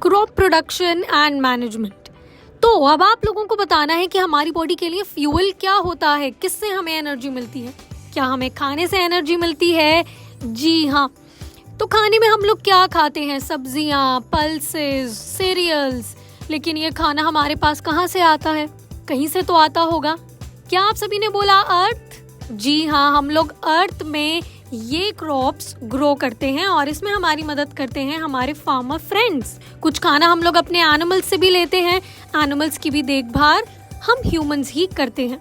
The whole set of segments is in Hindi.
Crop production and management. तो अब आप लोगों को बताना है कि हमारी बॉडी के लिए फ्यूल क्या होता है, किससे हमें एनर्जी मिलती है। क्या हमें खाने से एनर्जी मिलती है? जी हाँ। तो खाने में हम लोग क्या खाते हैं? सब्जियाँ, पल्सेस, सीरियल्स। लेकिन ये खाना हमारे पास कहाँ से आता है? कहीं से तो आता होगा। क्या आप सभी ने बोला अर्थ? जी हाँ, हम लोग अर्थ में ये क्रॉप्स ग्रो करते हैं और इसमें हमारी मदद करते हैं हमारे फार्मर फ्रेंड्स। कुछ खाना हम लोग अपने एनिमल्स से भी लेते हैं। एनिमल्स की भी देखभाल हम ह्यूमंस ही करते हैं।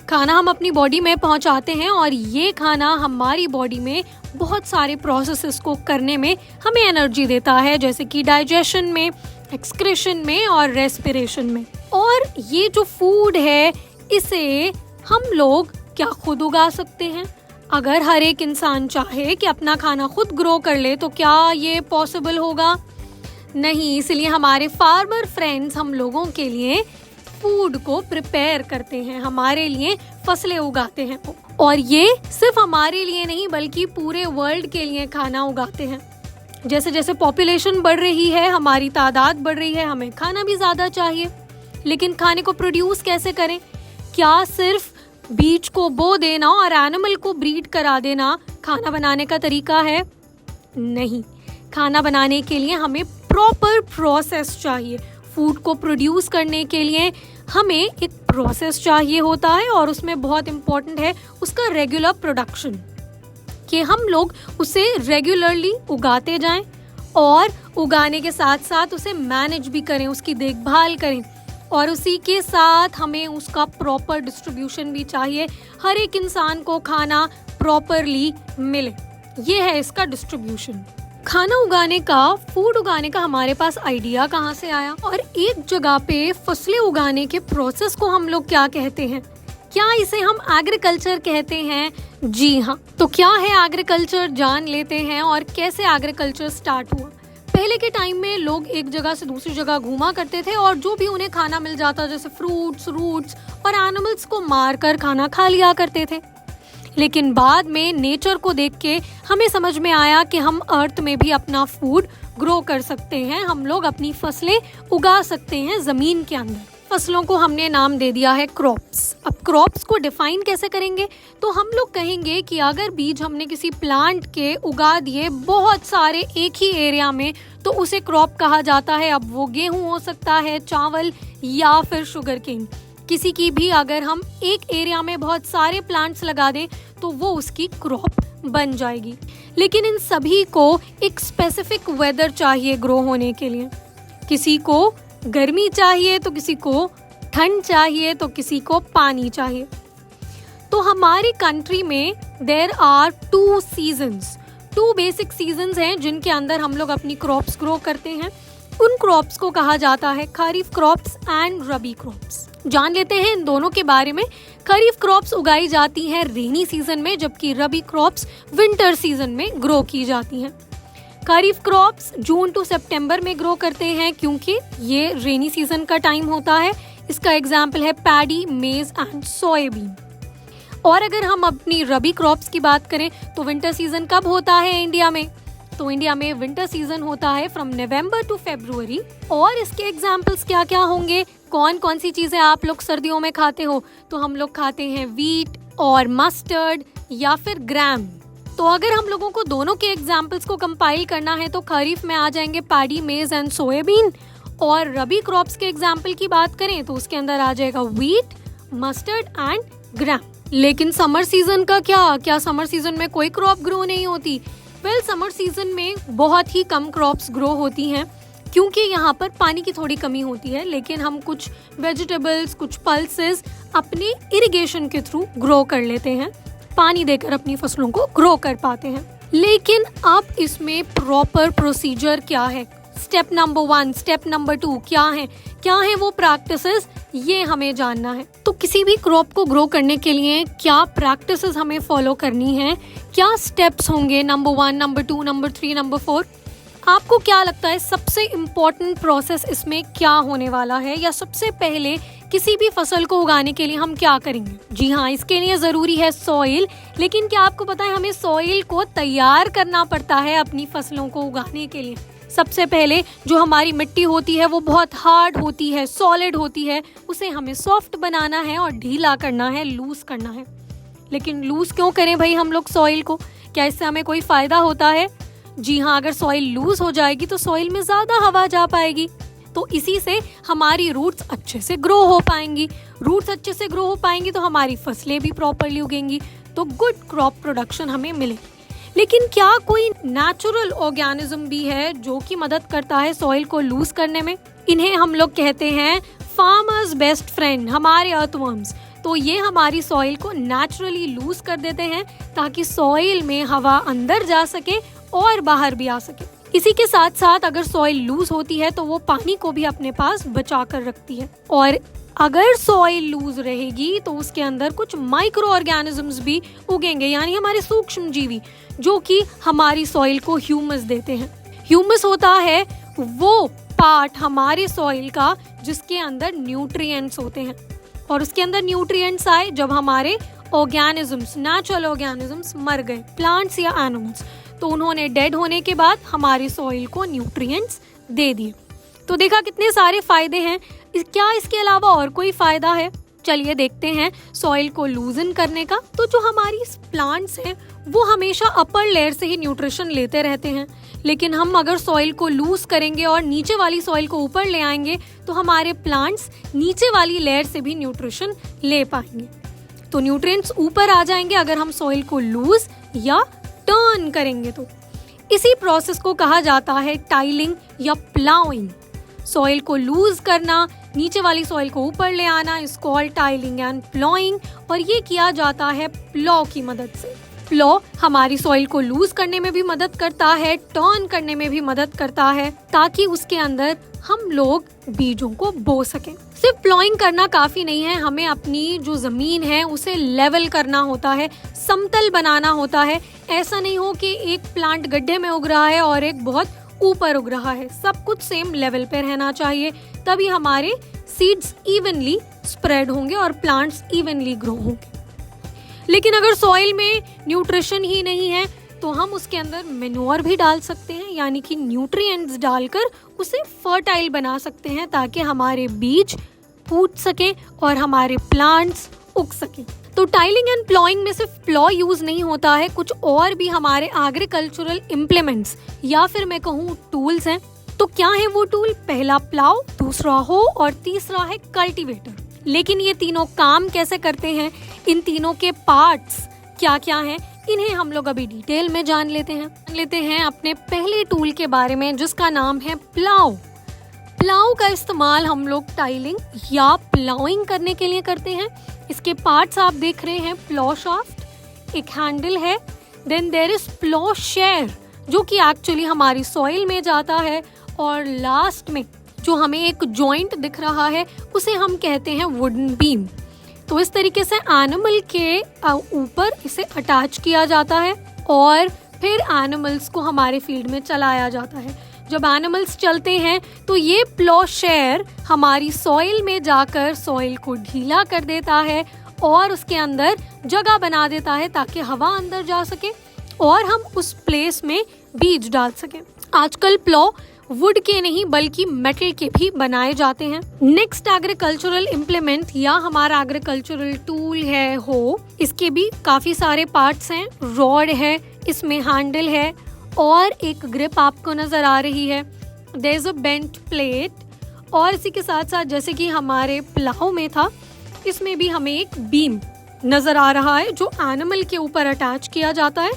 खाना हम अपनी बॉडी में पहुंचाते हैं और ये खाना हमारी बॉडी में बहुत सारे प्रोसेसेस को करने में हमें एनर्जी देता है, जैसे कि डाइजेशन में, एक्सक्रीशन में और रेस्पिरेशन में। और ये जो फूड है इसे हम लोग क्या खुद उगा सकते हैं? अगर हर एक इंसान चाहे कि अपना खाना खुद ग्रो कर ले तो क्या ये पॉसिबल होगा? नहीं, इसलिए हमारे फार्मर फ्रेंड्स हम लोगों के लिए फूड को प्रिपेयर करते हैं, हमारे लिए फसलें उगाते हैं। और ये सिर्फ हमारे लिए नहीं बल्कि पूरे वर्ल्ड के लिए खाना उगाते हैं। जैसे जैसे पॉपुलेशन बढ़ रही है, हमारी तादाद बढ़ रही है, हमें खाना भी ज़्यादा चाहिए। लेकिन खाने को प्रोड्यूस कैसे करें? क्या सिर्फ बीज को बो देना और एनिमल को ब्रीड करा देना खाना बनाने का तरीका है? नहीं, खाना बनाने के लिए हमें प्रॉपर प्रोसेस चाहिए। फूड को प्रोड्यूस करने के लिए हमें एक प्रोसेस चाहिए होता है और उसमें बहुत इम्पोर्टेंट है उसका रेगुलर प्रोडक्शन, कि हम लोग उसे रेगुलरली उगाते जाएं और उगाने के साथ साथ उसे मैनेज भी करें, उसकी देखभाल करें और उसी के साथ हमें उसका प्रॉपर डिस्ट्रीब्यूशन भी चाहिए। हर एक इंसान को खाना प्रॉपरली मिले, ये है इसका डिस्ट्रीब्यूशन। खाना उगाने का, फूड उगाने का हमारे पास आइडिया कहाँ से आया? और एक जगह पे फसलें उगाने के प्रोसेस को हम लोग क्या कहते हैं? क्या इसे हम एग्रीकल्चर कहते हैं? जी हाँ। तो क्या है एग्रीकल्चर, जान लेते हैं और कैसे एग्रीकल्चर स्टार्ट हुआ। पहले के टाइम में लोग एक जगह से दूसरी जगह घूमा करते थे और जो भी उन्हें खाना मिल जाता, जैसे फ्रूट्स, रूट्स और एनिमल्स को मार कर खाना खा लिया करते थे। लेकिन बाद में नेचर को देख के हमें समझ में आया कि हम अर्थ में भी अपना फूड ग्रो कर सकते हैं, हम लोग अपनी फसलें उगा सकते हैं जमीन के अंदर। फसलों को हमने नाम दे दिया है क्रॉप्स। अब क्रॉप्स को डिफाइन कैसे करेंगे? तो हम लोग कहेंगे कि अगर बीज हमने किसी प्लांट के उगा दिए बहुत सारे एक ही एरिया में तो उसे क्रॉप कहा जाता है। अब वो गेहूं हो सकता है, चावल या फिर शुगर केन, किसी की भी अगर हम एक एरिया में बहुत सारे प्लांट्स लगा दें तो वो उसकी क्रॉप बन जाएगी। लेकिन इन सभी को एक स्पेसिफिक वेदर चाहिए ग्रो होने के लिए। किसी को गर्मी चाहिए तो किसी को ठंड चाहिए तो किसी को पानी चाहिए। तो हमारी कंट्री में there are 2 seasons, 2 basic seasons हैं जिनके अंदर हम लोग अपनी क्रॉप्स ग्रो करते हैं। उन क्रॉप्स को कहा जाता है खरीफ क्रॉप्स एंड रबी क्रॉप्स। जान लेते हैं इन दोनों के बारे में। खरीफ क्रॉप्स उगाई जाती हैं रेनी सीजन में, जबकि रबी क्रॉप्स विंटर सीजन में ग्रो की जाती हैं। खरीफ क्रॉप्स जून टू सितंबर में ग्रो करते हैं क्योंकि ये रेनी सीजन का टाइम होता है। इसका एग्जाम्पल है पैडी, मेज एंड सोयाबीन। और अगर हम अपनी रबी क्रॉप्स की बात करें तो विंटर सीजन कब होता है इंडिया में? तो इंडिया में विंटर सीजन होता है फ्रॉम नवंबर टू फरवरी। और इसके एग्जाम्पल्स क्या क्या होंगे? कौन कौन सी चीजें आप लोग सर्दियों में खाते हो? तो हम लोग खाते हैं वीट और मस्टर्ड या फिर ग्राम। तो अगर हम लोगों को दोनों के एग्जाम्पल्स को कंपाइल करना है तो खरीफ में आ जाएंगे पैडी, मेज एंड सोयाबीन। और रबी क्रॉप्स के एग्जाम्पल की बात करें तो उसके अंदर आ जाएगा वीट, मस्टर्ड एंड ग्राम। लेकिन समर सीजन का क्या समर सीजन में कोई क्रॉप ग्रो नहीं होती? समर सीजन में बहुत ही कम क्रॉप्स ग्रो होती हैं क्योंकि यहाँ पर पानी की थोड़ी कमी होती है। लेकिन हम कुछ वेजिटेबल्स, कुछ पल्सेस अपने इरिगेशन के थ्रू ग्रो कर लेते हैं, पानी देकर अपनी फसलों को ग्रो कर पाते हैं। लेकिन अब इसमें प्रॉपर प्रोसीजर क्या है? स्टेप नंबर 1, स्टेप नंबर 2 क्या है वो प्रैक्टिसेस, ये हमें जानना है। तो किसी भी क्रॉप को ग्रो करने के लिए क्या प्रैक्टिसेस हमें फॉलो करनी है, क्या स्टेप्स होंगे? Number 1, number 2, number 3, number 4। आपको क्या लगता है सबसे इम्पोर्टेंट प्रोसेस इसमें क्या होने वाला है? या सबसे पहले किसी भी फसल को उगाने के लिए हम क्या करेंगे? जी हाँ, इसके लिए ज़रूरी है सॉइल। लेकिन क्या आपको पता है हमें सॉइल को तैयार करना पड़ता है अपनी फसलों को उगाने के लिए? सबसे पहले जो हमारी मिट्टी होती है वो बहुत हार्ड होती है, सॉलिड होती है, उसे हमें सॉफ्ट बनाना है और ढीला करना है, लूज करना है। लेकिन लूज क्यों करें भाई हम लोग सॉइल को? क्या इससे हमें कोई फायदा होता है? जी हाँ, अगर सॉइल लूज हो जाएगी तो सॉइल में ज्यादा हवा जा पाएगी, तो इसी से हमारी रूट्स अच्छे से ग्रो हो पाएंगी। रूट्स अच्छे से ग्रो हो पाएंगी तो हमारी फसलें भी प्रॉपरली उगेंगी, तो गुड क्रॉप प्रोडक्शन हमें मिलेगी। लेकिन क्या कोई नेचुरल ऑर्गेनिज्म भी है जो कि मदद करता है सॉइल को लूज करने में? इन्हें हम लोग कहते हैं फार्मर्स बेस्ट फ्रेंड, हमारे अर्थवर्म्स। तो ये हमारी सॉइल को नेचुरली लूज कर देते हैं ताकि सॉइल में हवा अंदर जा सके और बाहर भी आ सके। इसी के साथ साथ अगर सॉइल लूज होती है तो वो पानी को भी अपने पास बचा कर रखती है, और अगर सॉइल लूज रहेगी तो उसके अंदर कुछ माइक्रो ऑर्गेनिजम्स भी उगेंगे, यानी हमारे सूक्ष्म जीवी, जो कि हमारी सॉइल को ह्यूमस देते हैं। ह्यूमस होता है वो पार्ट हमारे सॉइल का जिसके अंदर न्यूट्रिएंट्स होते हैं, और उसके अंदर न्यूट्रिएंट्स आए जब हमारे ऑर्गेनिजम्स, नेचुरल ऑर्गेनिजम्स मर गए, प्लांट्स या एनिमल्स, तो उन्होंने डेड होने के बाद हमारी सॉइल को न्यूट्रिएंट्स दे दिए। तो देखा कितने सारे फायदे हैं। क्या इसके अलावा और कोई फायदा है? चलिए देखते हैं सॉइल को लूजन करने का। तो जो हमारी प्लांट्स हैं वो हमेशा अपर लेयर से ही न्यूट्रिशन लेते रहते हैं, लेकिन हम अगर सॉइल को लूज करेंगे और नीचे वाली सॉइल को ऊपर ले आएंगे तो हमारे प्लांट्स नीचे वाली लेयर से भी न्यूट्रिशन ले पाएंगे। तो न्यूट्रिएंट्स ऊपर आ जाएंगे अगर हम सॉइल को लूज या टर्न करेंगे। तो इसी प्रोसेस को कहा जाता है टाइलिंग या प्लाउइंग। सॉइल को लूज करना, नीचे वाली सॉइल को ऊपर ले आना is called tiling and ploughing, और ये किया जाता है प्लॉ की मदद से। प्लॉ हमारी सॉइल को लूज करने में भी मदद करता है, टर्न करने में भी मदद करता है, ताकि उसके अंदर हम लोग बीजों को बो सकें। सिर्फ प्लॉइंग करना काफी नहीं है, हमें अपनी जो जमीन है उसे लेवल करना होता है, समतल बनाना होता है। ऐसा नहीं हो कि एक प्लांट गड्ढे में उग रहा है और एक बहुत ऊपर उग रहा है। सब कुछ सेम लेवल पे रहना चाहिए, तभी हमारे सीड्स इवनली स्प्रेड होंगे और प्लांट्स इवनली ग्रो होंगे। लेकिन अगर सॉइल में न्यूट्रिशन ही नहीं है तो हम उसके अंदर मेन्योर भी डाल सकते हैं, यानी कि न्यूट्रिएंट्स डालकर उसे फर्टाइल बना सकते हैं ताकि हमारे बीज फूट सके और हमारे प्लांट्स उग सके। तो टाइलिंग एंड प्लॉइंग में सिर्फ प्लॉ यूज नहीं होता है, कुछ और भी हमारे एग्रीकल्चरल इम्प्लीमेंट्स या फिर मैं कहूँ टूल्स हैं। तो क्या है वो टूल? पहला प्लाउ, दूसरा हो और तीसरा है कल्टीवेटर। लेकिन ये तीनों काम कैसे करते हैं, इन तीनों के पार्ट्स क्या क्या हैं, इन्हें हम लोग अभी डिटेल में जान लेते हैं अपने पहले टूल के बारे में, जिसका नाम है प्लाउ। प्लाउ का इस्तेमाल हम लोग टाइलिंग या प्लाउइंग करने के लिए करते हैं। इसके पार्ट्स आप देख रहे हैं, प्लॉ शाफ्ट, एक हैंडल है, then there is plough share जो कि एक्चुअली हमारी सॉइल में जाता है, और लास्ट में जो हमें एक जॉइंट दिख रहा है उसे हम कहते हैं वुडन बीम। तो इस तरीके से एनिमल के ऊपर इसे अटैच किया जाता है और फिर एनिमल्स को हमारे फील्ड में चलाया जाता है। जब एनिमल्स चलते हैं तो ये प्लॉ शेयर हमारी सॉइल में जाकर सॉइल को ढीला कर देता है और उसके अंदर जगह बना देता है ताकि हवा अंदर जा सके और हम उस प्लेस में बीज डाल सकें। आजकल प्लॉ वुड के नहीं बल्कि मेटल के भी बनाए जाते हैं। नेक्स्ट एग्रीकल्चरल इम्प्लीमेंट या हमारा एग्रीकल्चरल टूल है हो, इसके भी काफी सारे पार्ट्स हैं। रॉड है, इसमें हैंडल है और एक ग्रिप आपको नजर आ रही है। There is a bent plate, और इसी के साथ साथ जैसे कि हमारे प्लाव में था, इसमें भी हमें एक बीम नजर आ रहा है जो एनिमल के ऊपर अटैच किया जाता है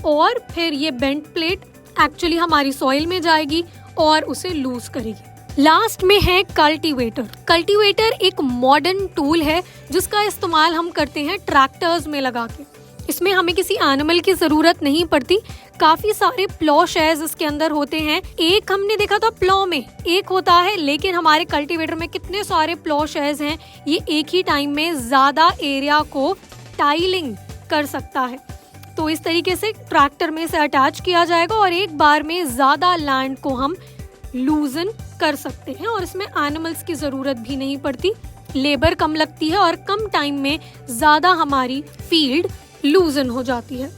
और फिर ये बेंट प्लेट एक्चुअली हमारी सॉइल में जाएगी और उसे लूज करेगी। लास्ट में है कल्टीवेटर। कल्टीवेटर एक मॉडर्न टूल है जिसका इस्तेमाल हम करते हैं ट्रैक्टर्स में लगा के। इसमें हमें किसी एनिमल की जरूरत नहीं पड़ती। काफी सारे प्लॉ शेयर्स इसके अंदर होते हैं। एक हमने देखा था प्लॉ में एक होता है, लेकिन हमारे कल्टीवेटर में कितने सारे प्लॉ शेयर्स हैं। ये एक ही टाइम में ज्यादा एरिया को टाइलिंग कर सकता है। तो इस तरीके से ट्रैक्टर में से अटैच किया जाएगा और एक बार में ज्यादा लैंड को हम लूजन कर सकते हैं और इसमें एनिमल्स की जरूरत भी नहीं पड़ती, लेबर कम लगती है और कम टाइम में ज्यादा हमारी फील्ड लूजन हो जाती है।